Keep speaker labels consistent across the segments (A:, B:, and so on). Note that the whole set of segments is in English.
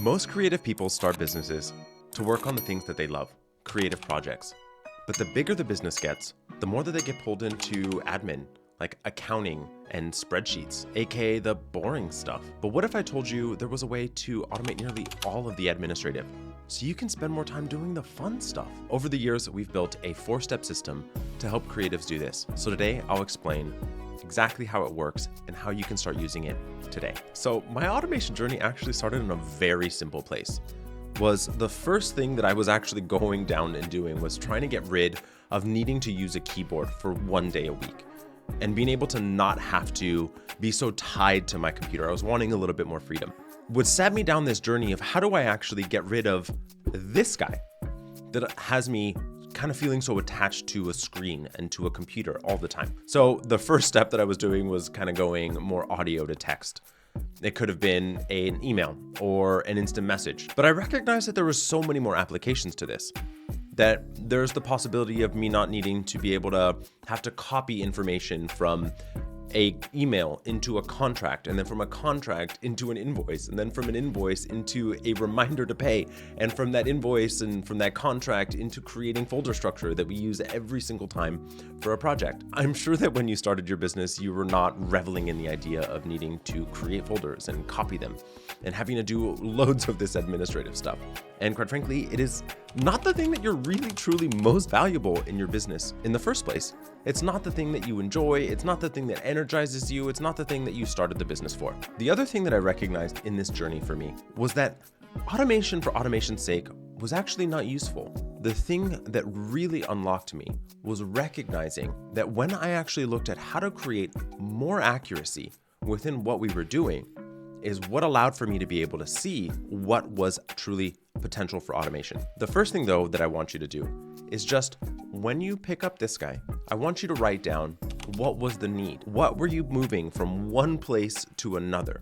A: Most creative people start businesses to work on the things that they love, creative projects. But the bigger the business gets, the more that they get pulled into admin, like accounting and spreadsheets, aka the boring stuff. But what if I told you there was a way to automate nearly all of the administrative, so you can spend more time doing the fun stuff? Over the years, we've built a 4-step system to help creatives do this. So today I'll explain exactly how it works and how you can start using it today. So my automation journey actually started in a very simple place. Was the first thing that I was actually going down and doing was trying to get rid of needing to use a keyboard for 1 day a week and being able to not have to be so tied to my computer. I was wanting a little bit more freedom. What set me down this journey of how do I actually get rid of this guy that has me kind of feeling so attached to a screen and to a computer all the time. So the first step that I was doing was kind of going more audio to text. It could have been an email or an instant message, but I recognized that there were so many more applications to this, that there's the possibility of me not needing to be able to have to copy information from a email into a contract, and then from a contract into an invoice, and then from an invoice into a reminder to pay, and from that invoice and from that contract into creating folder structure that we use every single time for a project. I'm sure that when you started your business, you were not reveling in the idea of needing to create folders and copy them and having to do loads of this administrative stuff. And quite frankly, it is not the thing that you're really truly most valuable in your business in the first place. It's not the thing that you enjoy. It's not the thing that energizes you. It's not the thing that you started the business for. The other thing that I recognized in this journey for me was that automation for automation's sake was actually not useful. The thing that really unlocked me was recognizing that when I actually looked at how to create more accuracy within what we were doing is what allowed for me to be able to see what was truly potential for automation. The first thing though that I want you to do is just when you pick up this guy, I want you to write down what was the need. What were you moving from one place to another?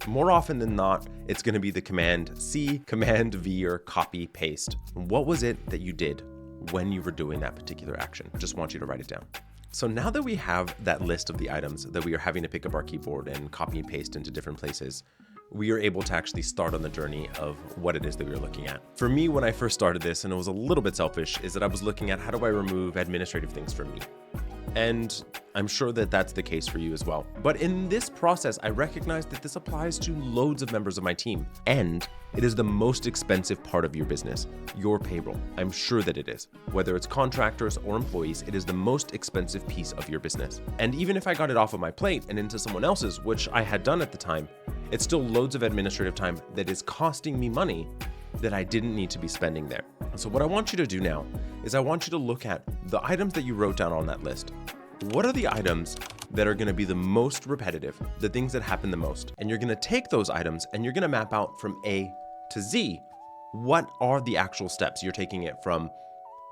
A: More often than not, it's going to be the Command C, Command V, or copy paste. What was it that you did when you were doing that particular action? Just want you to write it down. So now that we have that list of the items that we are having to pick up our keyboard and copy and paste into different places, we are able to actually start on the journey of what it is that we are looking at. For me, when I first started this, and it was a little bit selfish, is that I was looking at how do I remove administrative things from me? And I'm sure that that's the case for you as well. But in this process, I recognize that this applies to loads of members of my team, and it is the most expensive part of your business, your payroll. I'm sure that it is. Whether it's contractors or employees, it is the most expensive piece of your business. And even if I got it off of my plate and into someone else's, which I had done at the time, it's still loads of administrative time that is costing me money that I didn't need to be spending there. So what I want you to do now is I want you to look at the items that you wrote down on that list. What are the items that are going to be the most repetitive, the things that happen the most? And you're going to take those items and you're going to map out from A to Z. What are the actual steps? You're taking it from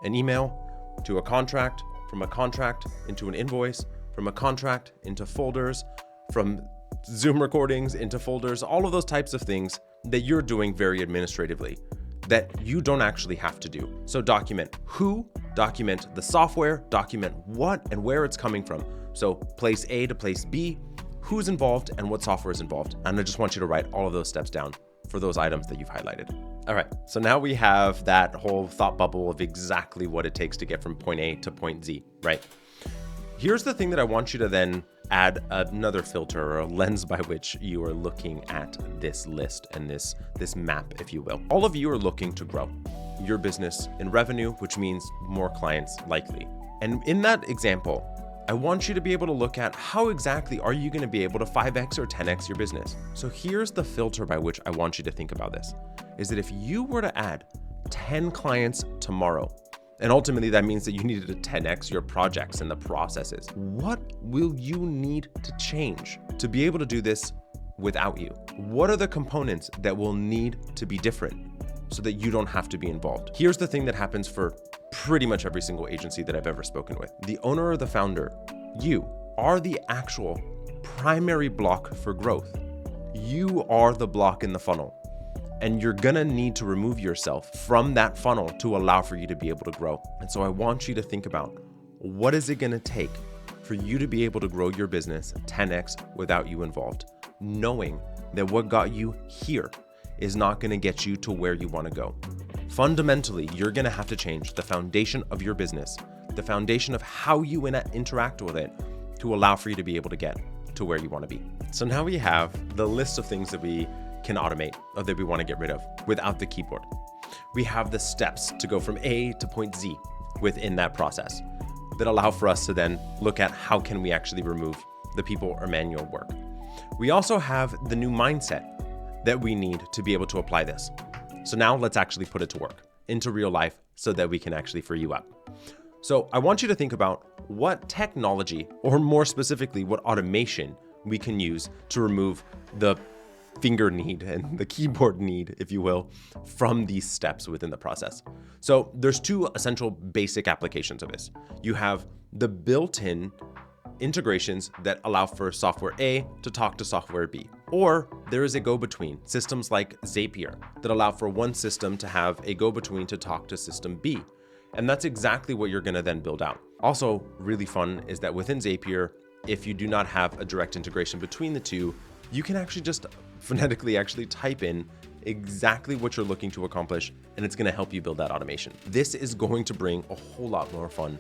A: an email to a contract, from a contract into an invoice, from a contract into folders, from Zoom recordings into folders, all of those types of things that you're doing very administratively that you don't actually have to do. So document who, document the software, document what and where it's coming from. So place A to place B, who's involved and what software is involved. And I just want you to write all of those steps down for those items that you've highlighted. All right, so now we have that whole thought bubble of exactly what it takes to get from point A to point Z, right? Here's the thing that I want you to then add another filter or a lens by which you are looking at this list and this map, if you will. All of you are looking to grow your business in revenue, which means more clients likely. And in that example, I want you to be able to look at how exactly are you going to be able to 5x or 10x your business. So here's the filter by which I want you to think about this, is that if you were to add 10 clients tomorrow, and ultimately that means that you needed to 10x your projects and the processes, what will you need to change to be able to do this without you? What are the components that will need to be different so that you don't have to be involved? Here's the thing that happens for pretty much every single agency that I've ever spoken with. The owner or the founder, you are the actual primary block for growth. You are the block in the funnel. And you're gonna need to remove yourself from that funnel to allow for you to be able to grow. And so I want you to think about, what is it gonna take for you to be able to grow your business 10x without you involved? Knowing that what got you here is not going to get you to where you want to go. Fundamentally, you're going to have to change the foundation of your business, the foundation of how you interact with it to allow for you to be able to get to where you want to be. So now we have the list of things that we can automate or that we want to get rid of without the keyboard. We have the steps to go from A to point Z within that process that allow for us to then look at how can we actually remove the people or manual work. We also have the new mindset that we need to be able to apply this. So now let's actually put it to work into real life so that we can actually free you up. So I want you to think about what technology, or more specifically, what automation we can use to remove the finger need and the keyboard need, if you will, from these steps within the process. So there's two essential basic applications of this. You have the built-in integrations that allow for software A to talk to software B. Or there is a go-between, systems like Zapier, that allow for one system to have a go-between to talk to system B. And that's exactly what you're gonna then build out. Also, really fun is that within Zapier, if you do not have a direct integration between the two, you can actually just phonetically actually type in exactly what you're looking to accomplish, and it's gonna help you build that automation. This is going to bring a whole lot more fun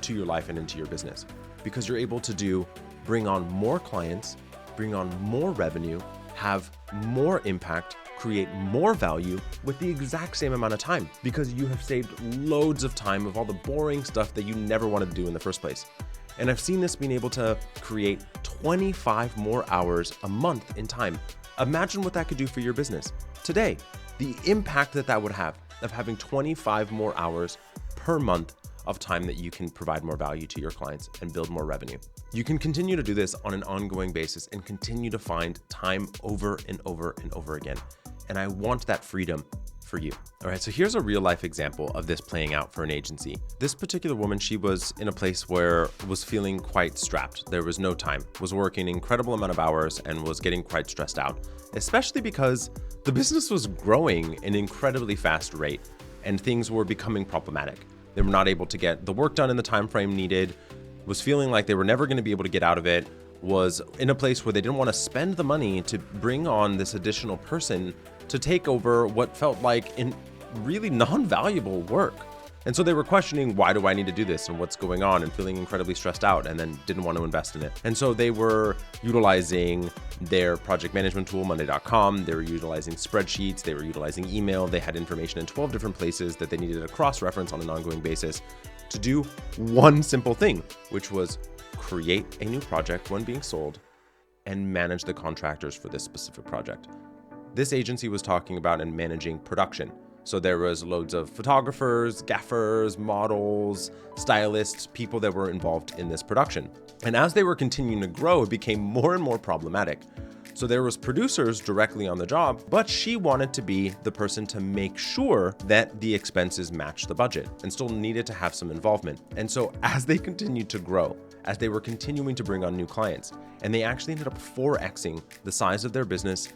A: to your life and into your business, because you're able to bring on more clients, bring on more revenue, have more impact, create more value with the exact same amount of time, because you have saved loads of time of all the boring stuff that you never wanted to do in the first place. And I've seen this being able to create 25 more hours a month in time. Imagine what that could do for your business today. The impact that would have of having 25 more hours per month of time that you can provide more value to your clients and build more revenue. You can continue to do this on an ongoing basis and continue to find time over and over and over again. And I want that freedom for you. All right, so here's a real life example of this playing out for an agency. This particular woman, she was in a place where was feeling quite strapped. There was no time, was working an incredible amount of hours and was getting quite stressed out, especially because the business was growing at an incredibly fast rate and things were becoming problematic. They were not able to get the work done in the time frame needed, was feeling like they were never going to be able to get out of it, was in a place where they didn't want to spend the money to bring on this additional person to take over what felt like in really non-valuable work. And so they were questioning, why do I need to do this and what's going on, and feeling incredibly stressed out, and then didn't want to invest in it. And so they were utilizing their project management tool, Monday.com. They were utilizing spreadsheets. They were utilizing email. They had information in 12 different places that they needed to cross-reference on an ongoing basis to do one simple thing, which was create a new project when being sold and manage the contractors for this specific project. This agency was talking about and managing production. So there was loads of photographers, gaffers, models, stylists, people that were involved in this production. And as they were continuing to grow, it became more and more problematic. So there was producers directly on the job, but she wanted to be the person to make sure that the expenses matched the budget and still needed to have some involvement. And so as they continued to grow, as they were continuing to bring on new clients, and they actually ended up 4xing the size of their business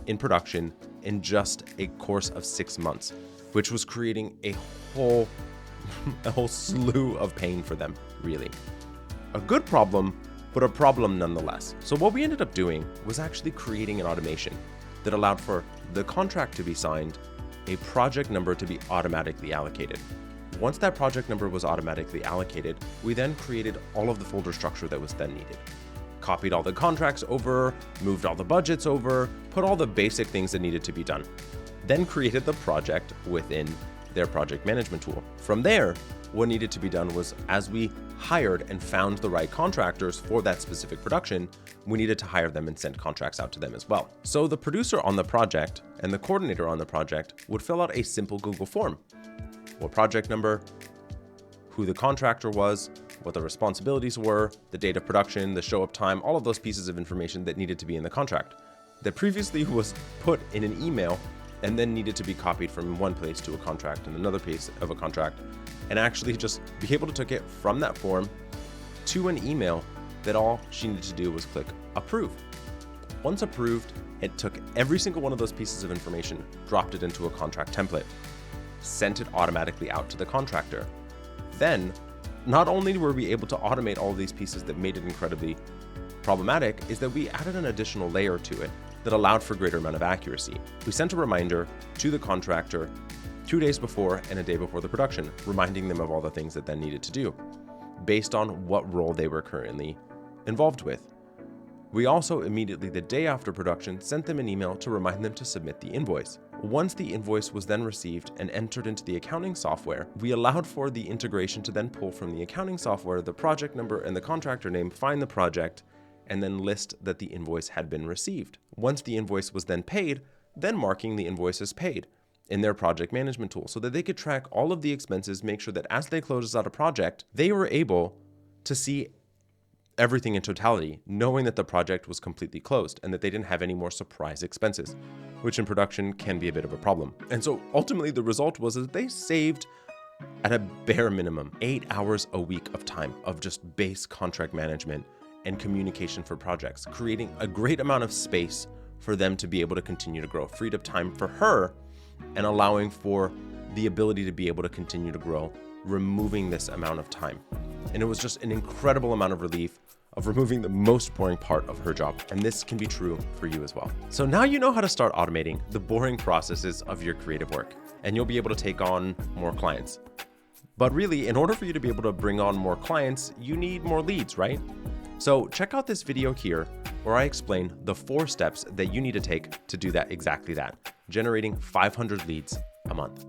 A: in production in just a course of 6 months, which was creating a whole slew of pain for them, really. A good problem, but a problem nonetheless. So what we ended up doing was actually creating an automation that allowed for the contract to be signed, a project number to be automatically allocated. Once that project number was automatically allocated, we then created all of the folder structure that was then needed. Copied all the contracts over, moved all the budgets over, put all the basic things that needed to be done. Then created the project within their project management tool. From there, what needed to be done was, as we hired and found the right contractors for that specific production, we needed to hire them and send contracts out to them as well. So the producer on the project and the coordinator on the project would fill out a simple Google form. What project number, who the contractor was, what the responsibilities were, the date of production, the show up time, all of those pieces of information that needed to be in the contract that previously was put in an email and then needed to be copied from one place to a contract and another piece of a contract, and actually just be able to take it from that form to an email that all she needed to do was click approve. Once approved, it took every single one of those pieces of information, dropped it into a contract template, sent it automatically out to the contractor. Then, not only were we able to automate all of these pieces that made it incredibly problematic, is that we added an additional layer to it that allowed for greater amount of accuracy. We sent a reminder to the contractor 2 days before and a day before the production, reminding them of all the things that then needed to do, based on what role they were currently involved with. We also immediately the day after production sent them an email to remind them to submit the invoice. Once the invoice was then received and entered into the accounting software, we allowed for the integration to then pull from the accounting software the project number and the contractor name, find the project, and then list that the invoice had been received. Once the invoice was then paid, then marking the invoice as paid in their project management tool so that they could track all of the expenses, make sure that as they closed out a project, they were able to see everything in totality, knowing that the project was completely closed and that they didn't have any more surprise expenses, which in production can be a bit of a problem. And so ultimately the result was that they saved at a bare minimum 8 hours a week of time of just base contract management and communication for projects, creating a great amount of space for them to be able to continue to grow, freed up time for her and allowing for the ability to be able to continue to grow, removing this amount of time. And it was just an incredible amount of relief of removing the most boring part of her job. And this can be true for you as well. So now you know how to start automating the boring processes of your creative work, and you'll be able to take on more clients. But really, in order for you to be able to bring on more clients, you need more leads, right? So check out this video here where I explain the 4 steps that you need to take to do that, exactly that, generating 500 leads a month.